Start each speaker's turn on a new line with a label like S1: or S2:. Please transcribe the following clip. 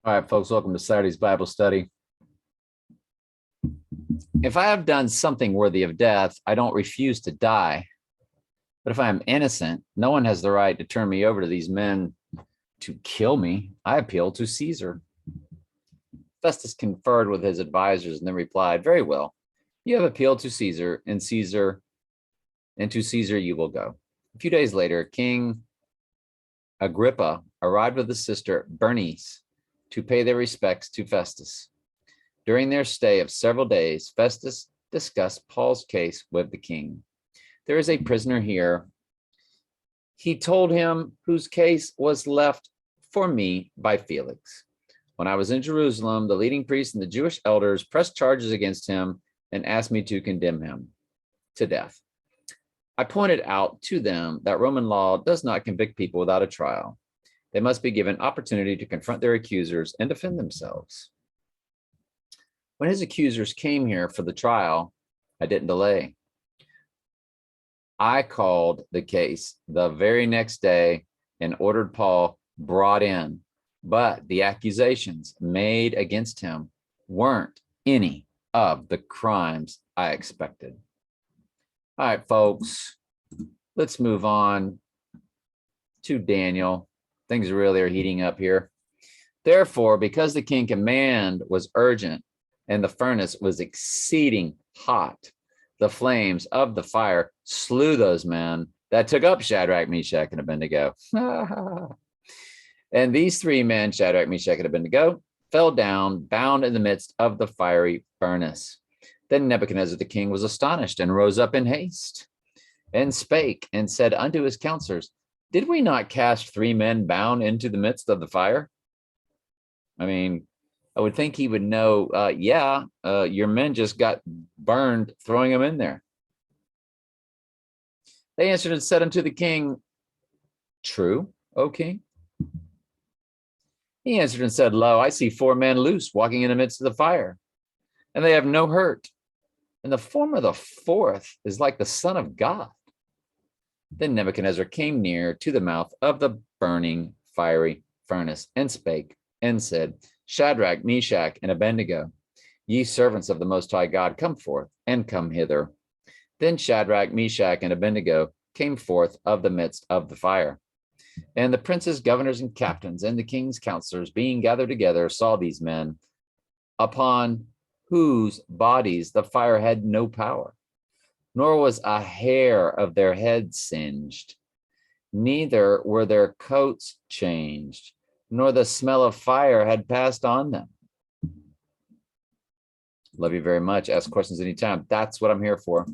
S1: All right, folks, welcome to Saturday's Bible study. If I have done something worthy of death, I don't refuse to die. But if I am innocent, no one has the right to turn me over to these men to kill me. I appeal to Caesar. Festus conferred with his advisors and then replied, "Very well. You have appealed to Caesar, and to Caesar you will go." A few days later, King Agrippa arrived with his sister Bernice to pay their respects to Festus. During their stay of several days, Festus discussed Paul's case with the king. "There is a prisoner here," he told him, "whose case was left for me by Felix. When I was in Jerusalem, the leading priests and the Jewish elders pressed charges against him and asked me to condemn him to death. I pointed out to them that Roman law does not convict people without a trial. They must be given opportunity to confront their accusers and defend themselves. When his accusers came here for the trial, I didn't delay. I called the case the very next day and ordered Paul brought in, but the accusations made against him weren't any of the crimes I expected." All right, folks, let's move on to Daniel. Things really are heating up here. "Therefore, because the king's command was urgent and the furnace was exceeding hot, the flames of the fire slew those men that took up Shadrach, Meshach, and Abednego." "And these three men, Shadrach, Meshach, and Abednego, fell down, bound in the midst of the fiery furnace. Then Nebuchadnezzar the king was astonished and rose up in haste and spake and said unto his counselors, Did we not cast three men bound into the midst of the fire?" I mean, I would think he would know, your men just got burned throwing them in there. They answered and said unto the king, "True, O king." He answered and said, "Lo, I see four men loose walking in the midst of the fire, and they have no hurt. And the form of the fourth is like the Son of God." Then Nebuchadnezzar came near to the mouth of the burning fiery furnace and spake and said, "Shadrach, Meshach, and Abednego, ye servants of the Most High God, come forth and come hither." Then Shadrach, Meshach, and Abednego came forth of the midst of the fire. And the princes, governors, and captains, and the king's counselors, being gathered together, saw these men, upon whose bodies the fire had no power, nor was a hair of their heads singed, neither were their coats changed, nor the smell of fire had passed on them. Love you very much. Ask questions anytime. That's what I'm here for.